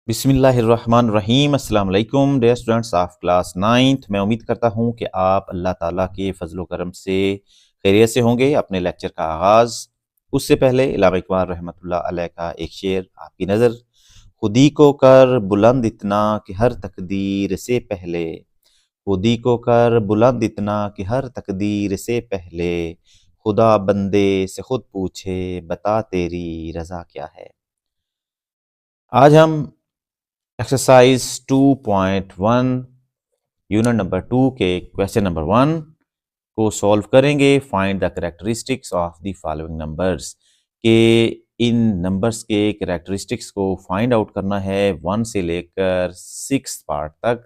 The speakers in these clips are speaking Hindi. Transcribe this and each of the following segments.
बिस्मिल्लाहिर्रहमानिर्रहीम। अस्सलाम वालेकुम dear students of class 9th। मैं उम्मीद करता हूँ कि आप अल्लाह ताला के फजल व करम से खैरियत से होंगे। अपने लेक्चर का आगाज़ उससे पहले इल्लामा इकबाल रहमतुल्लाह अलैह का एक शेर आपकी नज़र। खुदी को कर बुलंद इतना कि हर तकदीर से पहले, खुदी को कर बुलंद इतना कि हर तकदीर से पहले, खुदा बंदे से खुद पूछे बता तेरी रज़ा क्या है। आज हम एक्सरसाइज 2.1 यूनिट नंबर 2 के क्वेश्चन नंबर 1 को सॉल्व करेंगे। Find the characteristics of the following numbers, के इन नंबर्स के कैरेक्टरिस्टिक्स को फाइंड आउट करना है 1 से लेकर 6 पार्ट तक।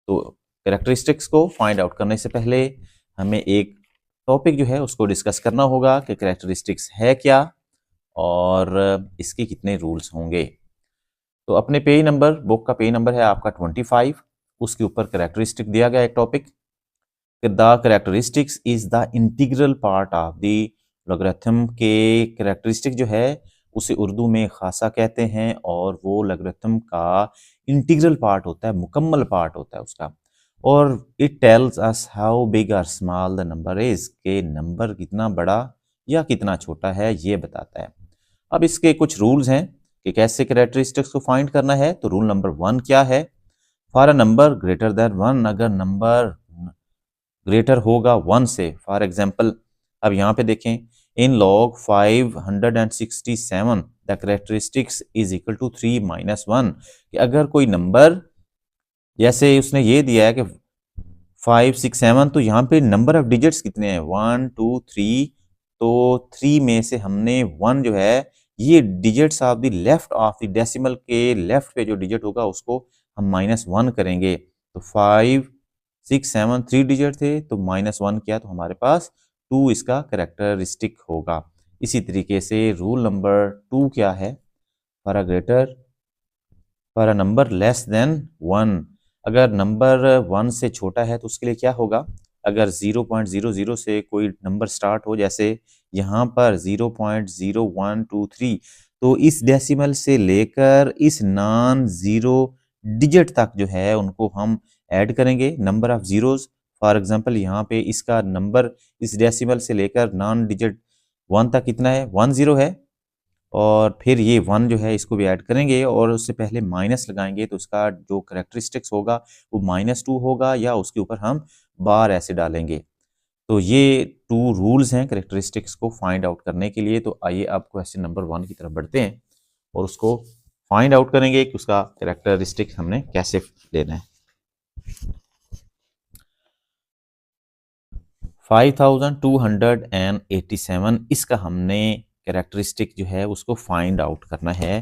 तो कैरेक्टरिस्टिक्स को फाइंड आउट करने से पहले हमें एक टॉपिक जो है उसको डिस्कस करना होगा कि कैरेक्टरिस्टिक्स है क्या और इसके कितने रूल्स होंगे। तो अपने पेज नंबर, बुक का पेज नंबर है आपका 25, उसके ऊपर कैरेक्टरिस्टिक दिया गया एक topic. The characteristics is the integral part of the logarithm. के कैरेक्टरिस्टिक जो है उसे उर्दू में खासा कहते हैं और वो लॉगरिथम का इंटीग्रल पार्ट होता है, मुकम्मल पार्ट होता है उसका। और it tells us how big और स्मॉल द नंबर इज, के नंबर कितना बड़ा या कितना छोटा है ये बताता है। अब इसके कुछ रूल्स हैं कि कैसे कैरेक्टरिस्टिक्स को फाइंड करना है। तो रूल नंबर 1 क्या है? For a number greater than 1, अगर नंबर ग्रेटर होगा 1 से, फॉर एग्जांपल अब यहाँ पे देखें, in log 567 the characteristics is equal to 3 minus 1, कि अगर कोई नंबर, जैसे उसने ये दिया है कि 567, तो यहाँ पे नंबर ऑफ डिजिट्स कितने हैं? 1 2 3, तो 3 में से हमने 1 जो है, ये digits of the left of the decimal के लेफ्ट पे जो डिजिट होगा उसको हम -1 करेंगे। तो 5 6 7 3 डिजिट थे, तो -1 किया तो हमारे पास 2 इसका कैरेक्टरिस्टिक होगा। इसी तरीके से रूल नंबर 2 क्या है? For a greater, for a number less than 1, अगर नंबर 1 से छोटा है तो उसके लिए क्या होगा? अगर 0.00 से कोई नंबर स्टार्ट हो, जैसे यहाँ पर 0.0123, तो इस डेसिमल से लेकर इस नॉन जीरो डिजिट तक जो है उनको हम ऐड करेंगे, number of zeros. For example यहाँ पे इसका नंबर इस डेसिमल से लेकर नॉन डिजिट 1 तक कितना है? 10 है। और फिर ये 1 जो है इसको भी ऐड करेंगे और उससे पहले माइनस लगाएंगे, तो उसका जो कैरेक्टरिस्टिक्स होगा वो -2 होगा, या उसके ऊपर हम बार ऐसे डालेंगे। तो ये 2 रूल्स हैं कैरेक्टरिस्टिक्स को फाइंड आउट करने के लिए। तो आइए अब क्वेश्चन नंबर 1 की तरफ बढ़ते हैं और उसको फाइंड आउट करेंगे कि उसका कैरेक्टरिस्टिक्स हमने कैसे लेना है। 5287, इसका हमने कैरेक्टरिस्टिक जो है उसको फाइंड आउट करना है।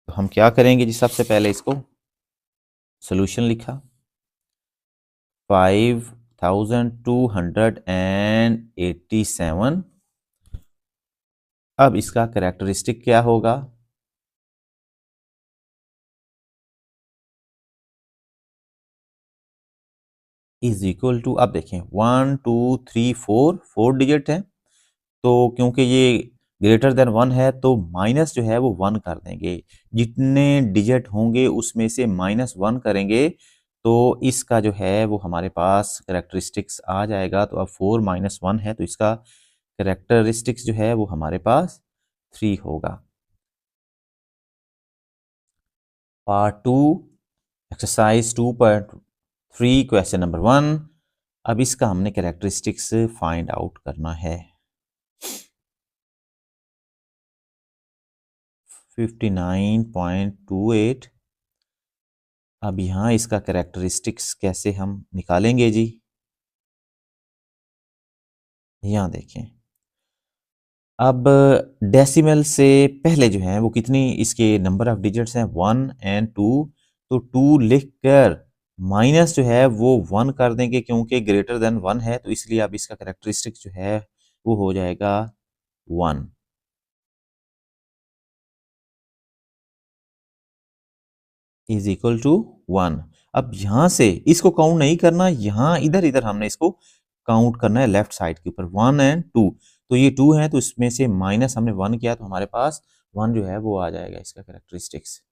तो हम क्या करेंगे जी? सबसे पहले इसको सोल्यूशन लिखा, 5287। अब इसका कैरेक्टरिस्टिक क्या होगा? इज इक्वल टू, अब देखें 1 2 3 4 डिजिट है, तो क्योंकि ये ग्रेटर देन 1 है तो माइनस जो है वो 1 कर देंगे। जितने डिजिट होंगे उसमें से -1 करेंगे तो इसका जो है वो हमारे पास कैरेक्टरिस्टिक्स आ जाएगा। तो अब 4 - 1 है तो इसका कैरेक्टरिस्टिक्स जो है वो हमारे पास 3 होगा। Part 2 exercise 2.3 question number 1। अब इसका हमने कैरेक्टरिस्टिक्स फाइंड आउट करना है। 59.28। अब यहाँ इसका कैरेक्टरिस्टिक्स कैसे हम निकालेंगे जी? यहाँ देखें, अब डेसिमल से पहले जो है वो कितनी इसके नंबर ऑफ डिजिट्स हैं? 1 एंड 2। तो 2 लिख कर माइनस जो है वो 1 कर देंगे, क्योंकि ग्रेटर देन 1 है, तो इसलिए अब इसका कैरेक्टरिस्टिक्स जो है वो हो जाएगा 1 इज इक्वल टू 1। अब यहाँ से इसको काउंट नहीं करना, यहाँ इधर इधर हमने इसको काउंट करना है लेफ्ट साइड के ऊपर, 1 एंड 2। तो ये 2 है तो इसमें से माइनस हमने 1 किया तो हमारे पास 1 जो है वो आ जाएगा इसका कैरेक्टरिस्टिक्स।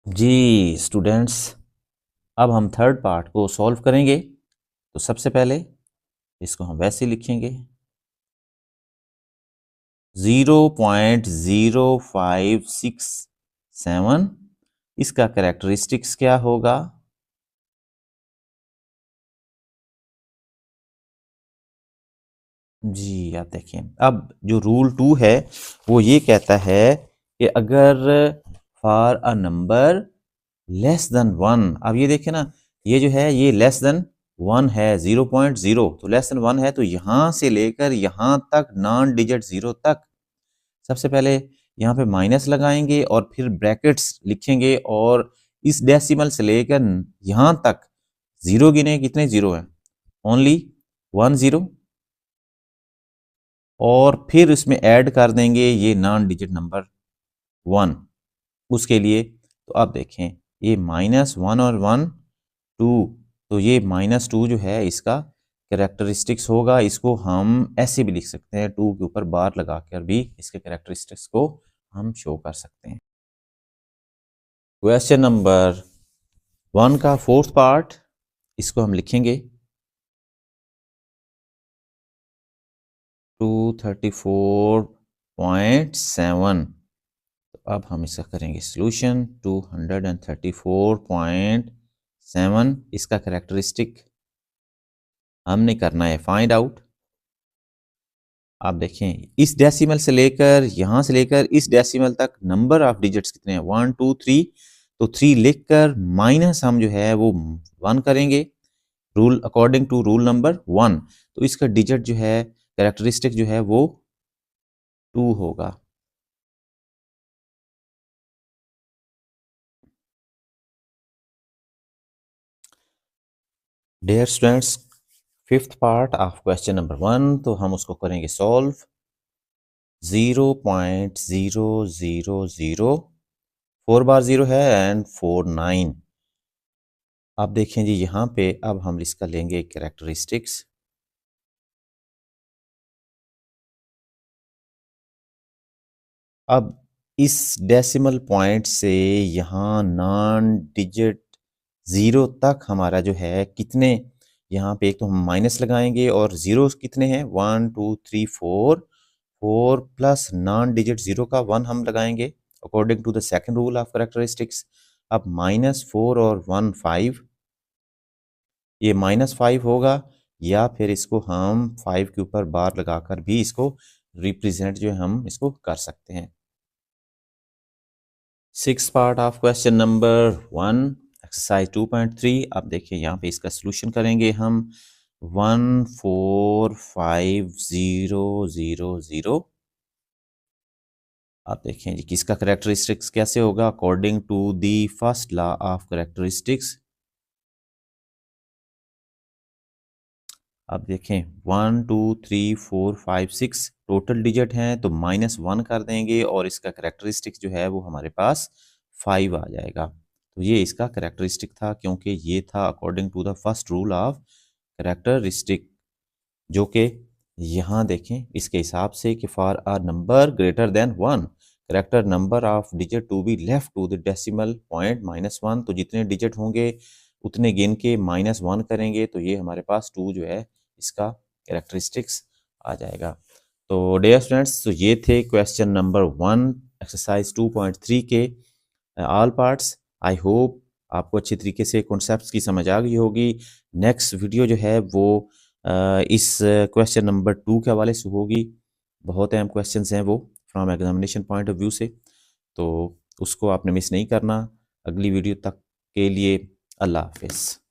जी स्टूडेंट्स, अब हम थर्ड पार्ट को सॉल्व करेंगे। तो सबसे पहले इसको हम वैसे लिखेंगे 0.0567। इसका कैरेक्टरिस्टिक्स क्या होगा? जी आप देखिए, अब जो रूल 2 है वो ये कहता है कि अगर for a number less than 1, अब ये देखिए ना, ये जो है ये लेस देन 1 है, 0.0, तो लेस देन 1 है, तो यहां से लेकर यहां तक नॉन डिजिट 0 तक सबसे पहले यहाँ पे माइनस लगाएंगे और फिर ब्रैकेट्स लिखेंगे और इस डेसिमल से लेकर यहां तक जीरो गिने, कितने जीरो हैं? ओनली 1 जीरो, और फिर इसमें ऐड कर देंगे ये नॉन डिजिट नंबर 1 उसके लिए। तो अब देखें, ये -1 और 1 2, तो ये -2 जो है इसका कैरेक्टरिस्टिक्स होगा। इसको हम ऐसे भी लिख सकते हैं, 2 के ऊपर बार लगा कर भी इसके कैरेक्टरिस्टिक्स को हम शो कर सकते हैं। क्वेश्चन नंबर 1 का फोर्थ पार्ट, इसको हम लिखेंगे 234.7। तो अब हम इसका करेंगे सॉल्यूशन। 234.7 इसका कैरेक्टरिस्टिक हमने करना है फाइंड आउट। आप देखें, इस डेसिमल से लेकर यहां से लेकर इस डेसिमल तक नंबर ऑफ डिजिट्स कितने हैं? 1 2 3। तो 3 लिखकर माइनस हम जो है वो 1 करेंगे, rule according to rule number 1। तो इसका डिजिट जो है, कैरेक्टरिस्टिक जो है वो 2 होगा। Dear students, fifth part of question number 1, तो हम उसको करेंगे सॉल्व। 0.000, 4 बार 0 है एंड 49। आप देखें जी यहाँ पे, अब हम इसका लेंगे कैरेक्टरिस्टिक्स। अब इस डेसिमल पॉइंट से यहाँ नॉन डिजिट 0 तक हमारा जो है कितने, यहाँ पे एक तो हम माइनस लगाएंगे और जीरो कितने हैं? 1 2 3 4, 4 प्लस नॉन डिजिट 0 का 1 हम लगाएंगे according to the second rule of characteristics. अब -4 और 1 5, ये -5 होगा, या फिर इसको हम 5 के ऊपर बार लगाकर भी इसको रिप्रेजेंट जो है हम इसको कर सकते हैं। Six part of question number 1, exercise 2.3। आप देखिए यहाँ पे इसका सोल्यूशन करेंगे हम 145,000। आप देखें जी किसका करेक्टरिस्टिक्स कैसे होगा according to the first law of characteristics. आप देखें 1 2 3 4 5 6 टोटल डिजिट हैं, तो -1 कर देंगे और इसका करेक्टरिस्टिक जो है वो हमारे पास 5 आ जाएगा। तो ये इसका करेक्टरिस्टिक था, क्योंकि ये था according to the first rule of characteristic, जो कि यहाँ देखें इसके हिसाब से कि for a number greater than 1, character number of digit to be left to the decimal point -1। तो जितने डिजिट होंगे उतने गिन के -1 करेंगे, तो ये हमारे पास 2 जो है इसका कैरेक्टरिस्टिक्स आ जाएगा। तो डियर स्टूडेंट्स, तो ये थे क्वेश्चन नंबर 1 एक्सरसाइज 2.3 के ऑल पार्ट्स। आई होप आपको अच्छी तरीके से कॉन्सेप्ट्स की समझ आ गई होगी। नेक्स्ट वीडियो जो है वो इस क्वेश्चन नंबर 2 के हवाले से होगी। बहुत अहम क्वेश्चंस हैं वो from examination point of view से, तो उसको आपने मिस नहीं करना। अगली वीडियो तक के लिए अल्लाह हाफिज़।